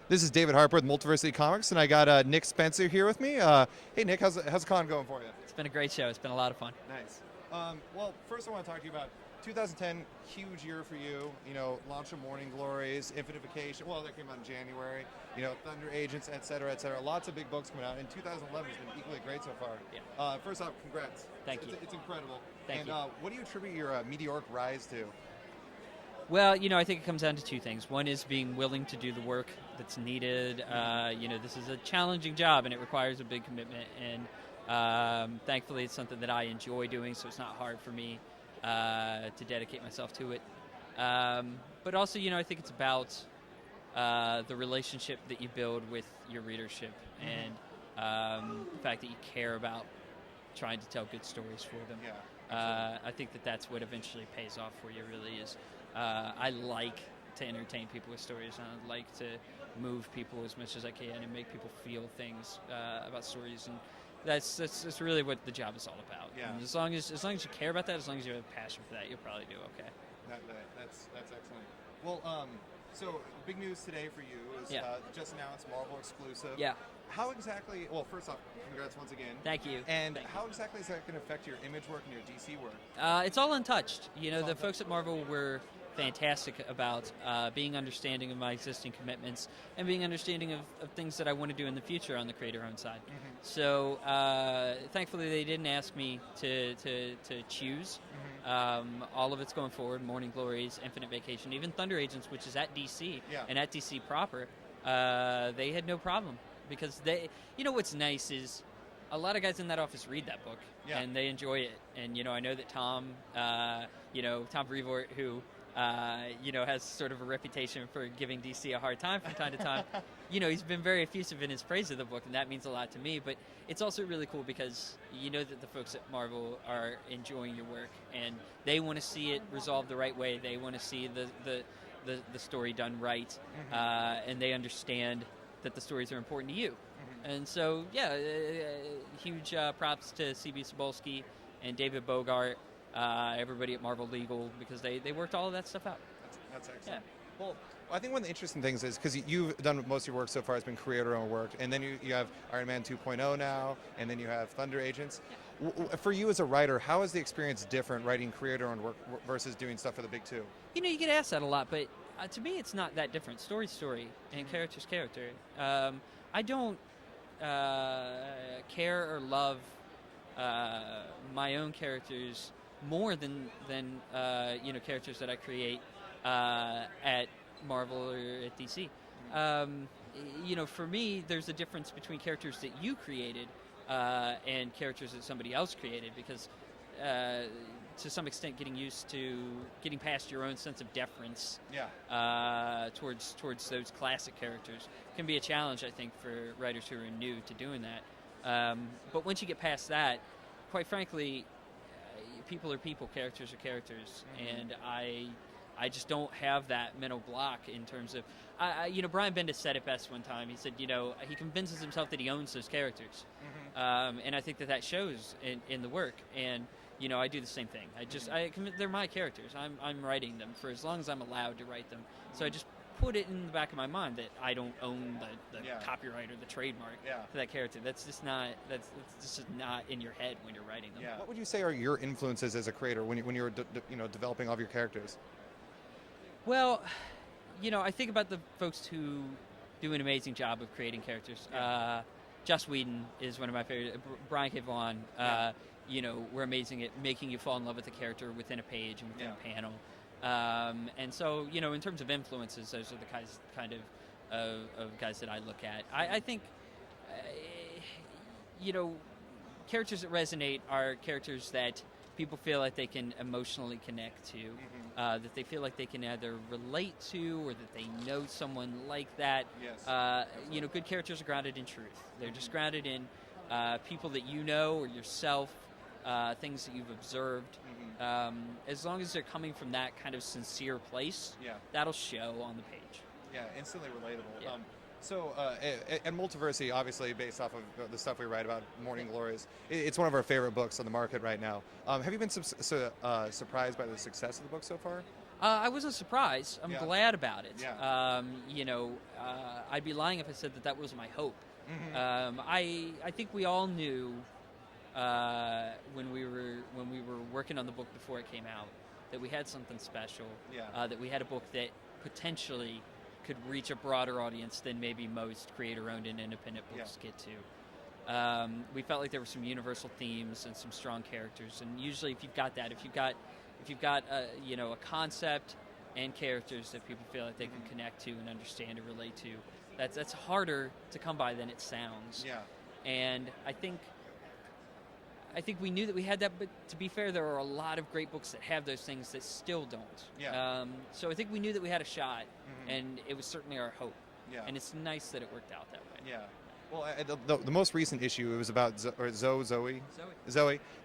This is David Harper with Multiversity Comics, and I got Nick Spencer here with me. Hey, Nick, how's the con going for you? It's been a great show. It's been a lot of fun. Nice. Well, first I want to talk to you about 2010, huge year for you. You know, launch of Morning Glories, Infinite Vacation. Well, that came out in January. You know, Thunder Agents, et cetera, et cetera. Lots of big books coming out. And 2011 has been equally great so far. Yeah. First off, congrats. Thank you. It's incredible. Thank you. What do you attribute your meteoric rise to? Well, I think it comes down to two things. One is being willing to do the work that's needed. This is a challenging job, and it requires a big commitment. And thankfully, it's something that I enjoy doing, so it's not hard for me to dedicate myself to it. But also, I think it's about the relationship that you build with your readership and the fact that you care about trying to tell good stories for them. Yeah. I think that's what eventually pays off for you, really is. I like to entertain people with stories, and I like to move people as much as I can and make people feel things about stories, and that's really what the job is all about. Yeah. And as long as you care about that, as long as you have a passion for that, you'll probably do okay. That's excellent. Well, so big news today for you is just announced Marvel exclusive. Yeah. How exactly? Well, first off, congrats once again. Thank you. And Thank how you. exactly is that going to affect your image work and your DC work? It's all untouched. The folks at Marvel were fantastic about being understanding of my existing commitments and being understanding of things that I want to do in the future on the creator-owned side. Mm-hmm. So thankfully they didn't ask me to choose. All of it's going forward, Morning Glories, Infinite Vacation, even Thunder Agents, which is at DC and at DC proper, they had no problem because what's nice is a lot of guys in that office read that book and they enjoy it. And, I know that Tom Brevoort, who has sort of a reputation for giving DC a hard time from time to time. He's been very effusive in his praise of the book, and that means a lot to me. But it's also really cool because that the folks at Marvel are enjoying your work, and they want to see it resolved the right way. They want to see the story done right, and they understand that the stories are important to you. And so, huge props to C.B. Cebulski and David Bogart, everybody at Marvel Legal, because they worked all of that stuff out. That's excellent. Yeah. Well, I think one of the interesting things is because you've done most of your work so far has been creator-owned work, and then you have Iron Man 2.0 now, and then you have Thunder Agents. Yeah. For you as a writer, how is the experience different writing creator-owned work versus doing stuff for the big two? You get asked that a lot, but to me it's not that different. Story's story, and character's character. I don't care or love my own characters more than characters that I create at Marvel or at DC. For me, there's a difference between characters that you created and characters that somebody else created, because to some extent getting past your own sense of deference towards those classic characters can be a challenge, I think, for writers who are new to doing that. But once you get past that, quite frankly, people are people, characters are characters, and I just don't have that mental block in terms of, Brian Bendis said it best one time. He said, he convinces himself that he owns those characters, and I think that shows in the work. And I do the same thing. They're my characters. I'm writing them for as long as I'm allowed to write them. So I just put it in the back of my mind that I don't own the copyright or the trademark to that character. That's just not in your head when you're writing them. Yeah. What would you say are your influences as a creator when you're developing all of your characters? Well, I think about the folks who do an amazing job of creating characters. Joss Whedon is one of my favorite. Brian K. Vaughan, we're amazing at making you fall in love with a character within a page and within a panel. And so, in terms of influences, those are the kind of guys that I look at. I think, characters that resonate are characters that people feel like they can emotionally connect to, that they feel like they can either relate to or that they know someone like that. Yes. Good characters are grounded in truth. They're just grounded in people that you know or yourself, things that you've observed. As long as they're coming from that kind of sincere place, that'll show on the page. Yeah, instantly relatable. Yeah. So, and Multiversity, obviously based off of the stuff we write about Morning Glories, it's one of our favorite books on the market right now. Have you been surprised by the success of the book so far? I wasn't surprised. I'm glad about it. Yeah. I'd be lying if I said that was my hope. Mm-hmm. I think we all knew when we were working on the book before it came out that we had something special. Yeah. That we had a book that potentially could reach a broader audience than maybe most creator-owned and independent books get to. We felt like there were some universal themes and some strong characters, and usually if you've got a concept and characters that people feel like they can connect to and understand and relate to, that's harder to come by than it sounds. Yeah. And I think we knew that we had that, but to be fair, there are a lot of great books that have those things that still don't. Yeah. So I think we knew that we had a shot, and it was certainly our hope. Yeah. And it's nice that it worked out that way. Yeah. Well, the most recent issue, it was about Zoe,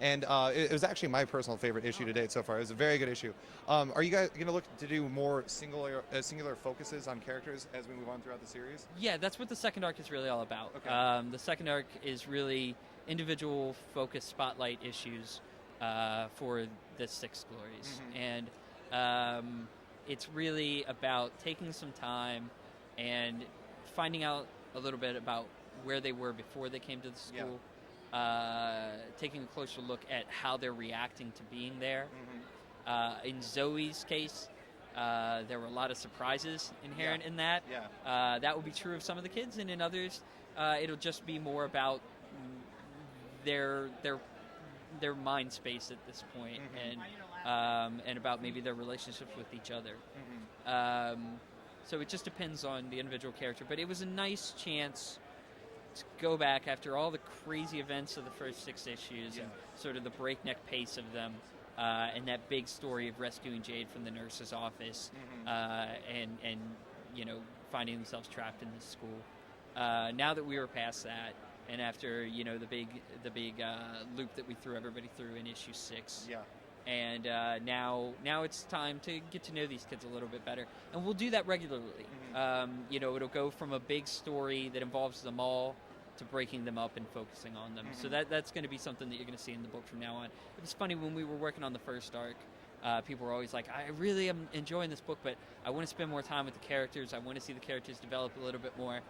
and it was actually my personal favorite issue to date so far. It was a very good issue. Are you guys going to look to do more singular focuses on characters as we move on throughout the series? Yeah, that's what the second arc is really all about. Okay. The second arc is really individual focused spotlight issues for the 6 Glories. And it's really about taking some time and finding out a little bit about where they were before they came to the school, taking a closer look at how they're reacting to being there. In Zoe's case, there were a lot of surprises inherent in that. Yeah. That will be true of some of the kids, and in others, it'll just be more about their mind space at this point, and about maybe their relationships with each other. So it just depends on the individual character. But it was a nice chance to go back after all the crazy events of the first 6 issues and sort of the breakneck pace of them, and that big story of rescuing Jade from the nurse's office, and finding themselves trapped in this school. Now that we were past that, and after the big loop that we threw everybody through in issue 6. Yeah. And now it's time to get to know these kids a little bit better, and we'll do that regularly. It'll go from a big story that involves them all to breaking them up and focusing on them. So that's going to be something that you're going to see in the book from now on. It was funny when we were working on the first arc. People were always like, I really am enjoying this book, but I want to spend more time with the characters. I want to see the characters develop a little bit more.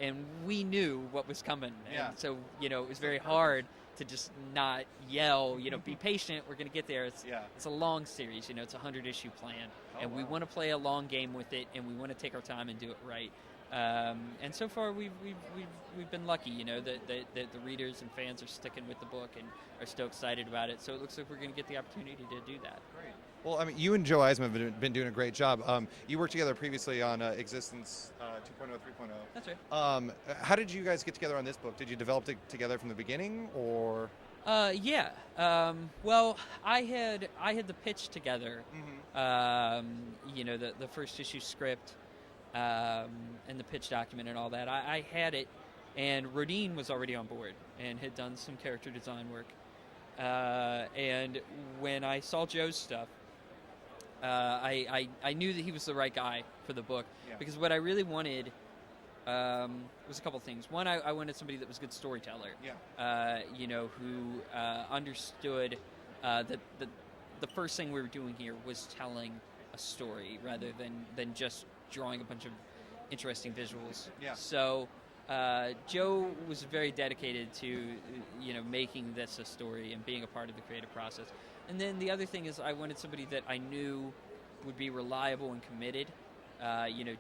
And we knew what was coming. And so, it was very hard to just not yell, be patient, we're going to get there. It's a long series, it's a 100-issue plan. We want to play a long game with it, and we want to take our time and do it right. And so far, we've been lucky, that the readers and fans are sticking with the book and are still excited about it. So it looks like we're going to get the opportunity to do that. Great. Well, I mean, you and Joe Eisma have been doing a great job. You worked together previously on Existence 2.0, 3.0. That's right. How did you guys get together on this book? Did you develop it together from the beginning, or? Yeah. Well, I had the pitch together. The first issue script, and the pitch document and all that. I had it, and Rodin was already on board and had done some character design work. And when I saw Joe's stuff, I knew that he was the right guy for the book, because what I really wanted was a couple things. One, I wanted somebody that was a good storyteller, who understood that the first thing we were doing here was telling a story rather than just drawing a bunch of interesting visuals. So Joe was very dedicated to making this a story and being a part of the creative process. And then the other thing is I wanted somebody that I knew would be reliable and committed.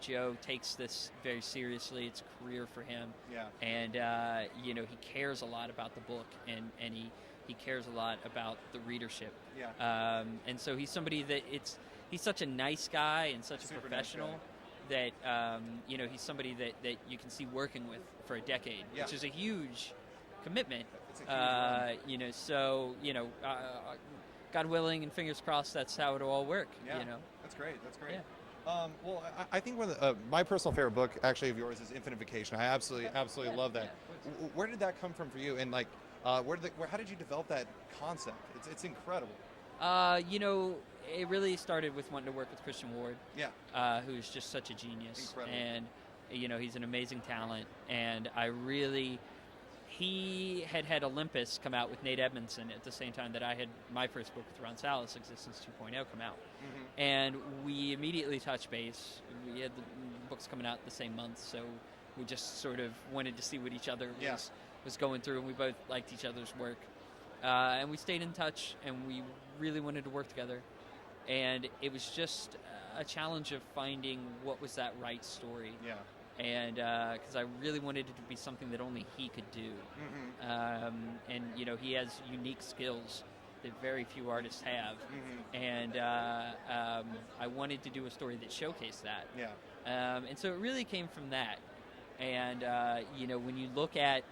Joe takes this very seriously. It's a career for him. And he cares a lot about the book, and he cares a lot about the readership. And so he's somebody that he's such a nice guy and such a professional. That he's somebody that you can see working with for a decade, which is a huge commitment. It's a huge So God willing and fingers crossed, that's how it'll all work. That's great. That's great. Yeah. Well, I think one of my personal favorite book, actually, of yours is Infinite Vacation. I absolutely love that. Where did that come from for you? And how did you develop that concept? It's incredible. It really started with wanting to work with Christian Ward, who's just such a genius. Incredible. And, he's an amazing talent. And he had Olympus come out with Nate Edmondson at the same time that I had my first book with Ron Salas, Existence 2.0, come out. And we immediately touched base. We had the books coming out the same month, so we just sort of wanted to see what each other was going through, and we both liked each other's work. And we stayed in touch, and we really wanted to work together. And it was just a challenge of finding what was that right story. Yeah. And because I really wanted it to be something that only he could do. And, you know, he has unique skills that very few artists have. And I wanted to do a story that showcased that. Yeah. And so it really came from that. And, you know, when you look at,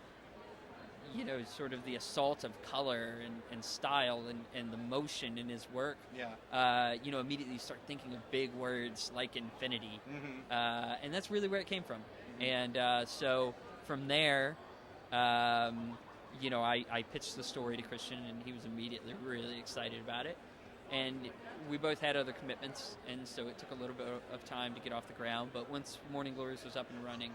you know, sort of the assault of color and style and the motion in his work, you know, immediately you start thinking of big words like infinity. And that's really where it came from. And so from there, you know, I pitched the story to Christian, and he was immediately really excited about it. And we both had other commitments, and so it took a little bit of time to get off the ground. But once Morning Glories was up and running,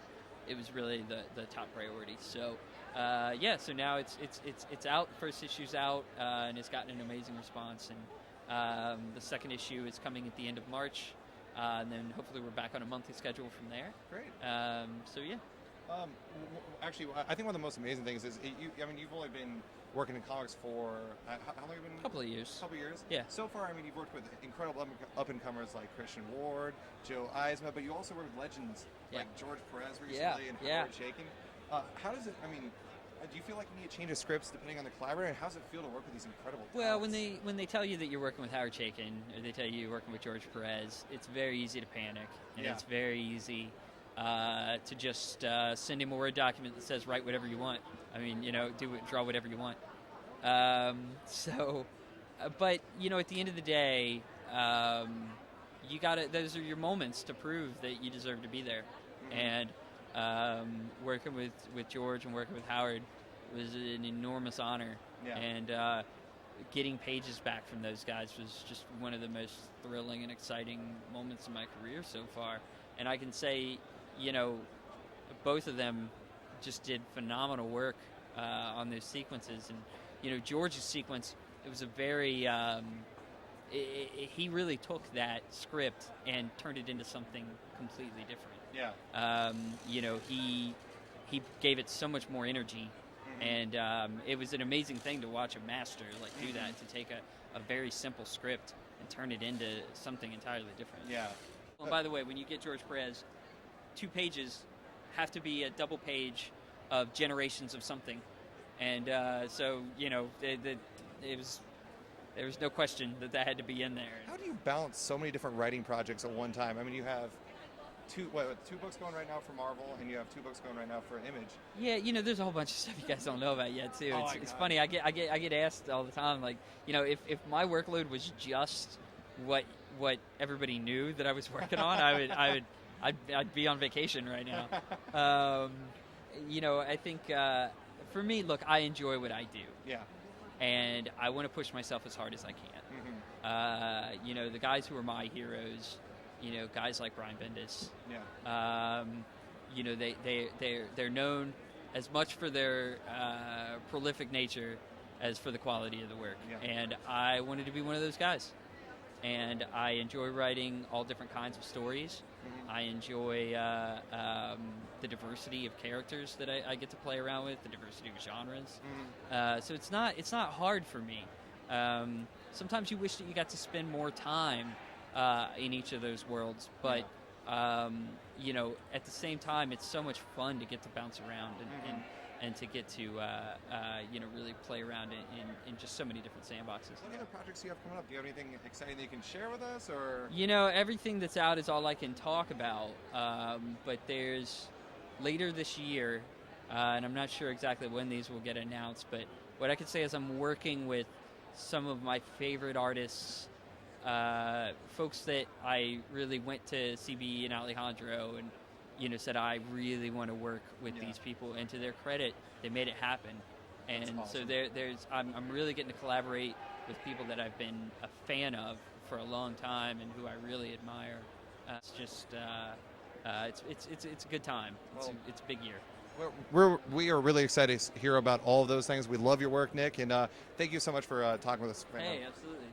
it was really the top priority. So yeah, so now it's out. First issue's out, and it's gotten an amazing response. And the second issue is coming at the end of March, and then hopefully we're back on a monthly schedule from there. Great. So yeah. Actually, I think one of the most amazing things is, I mean, you've only been working in comics for, how long have you been? A couple of years. Yeah. So far, I mean, you've worked with incredible up-and-comers like Christian Ward, Joe Eisma, but you also work with legends like George Perez recently and Howard Chaykin. How does it, I mean, do you feel like you need to change the scripts depending on the collaborator, and how does it feel to work with these incredible talents? Well, when they tell you that you're working with Howard Chaykin, or they tell you you're working with George Perez, it's very easy to panic, and it's very easy to just send him a Word document that says write whatever you want. I mean, you know, draw whatever you want. But you know, at the end of the day, you gotta. Those are your moments to prove that you deserve to be there. And working with George and working with Howard was an enormous honor. And getting pages back from those guys was just one of the most thrilling and exciting moments in my career so far. And I can say, you know, both of them just did phenomenal work on those sequences. And, you know, George's sequence, it was a very, he really took that script and turned it into something completely different. You know, he gave it so much more energy. And it was an amazing thing to watch a master like do that, to take a very simple script and turn it into something entirely different. Well, by the way, when you get George Perez, 2 pages have to be a double page of generations of something. And so, you know, there was no question that had to be in there. How do you balance so many different writing projects at one time? I mean, you have two books going right now for Marvel, and you have 2 books going right now for Image. Yeah, you know, there's a whole bunch of stuff you guys don't know about yet too. It's funny. I get asked all the time, like, you know, if my workload was just what everybody knew that I was working on, I'd be on vacation right now. You know, I think for me, look, I enjoy what I do. And I want to push myself as hard as I can. You know, the guys who are my heroes, you know, guys like Brian Bendis. You know, they're known as much for their prolific nature as for the quality of the work. And I wanted to be one of those guys. And I enjoy writing all different kinds of stories. I enjoy the diversity of characters that I get to play around with, the diversity of genres. So it's not hard for me. Sometimes you wish that you got to spend more time in each of those worlds, but you know, at the same time, it's so much fun to get to bounce around and to get to you know, really play around in just so many different sandboxes. What other projects do you have coming up? Do you have anything exciting that you can share with us, or? You know, everything that's out is all I can talk about. But there's later this year, and I'm not sure exactly when these will get announced, but what I can say is I'm working with some of my favorite artists, folks that I really went to CB and Alejandro and, you know, said I really want to work with these people, and to their credit, they made it happen. And awesome. So I'm really getting to collaborate with people that I've been a fan of for a long time and who I really admire. It's just it's a good time. It's a big year. We are really excited to hear about all of those things. We love your work, Nick, and thank you so much for talking with us right now. Hey, absolutely.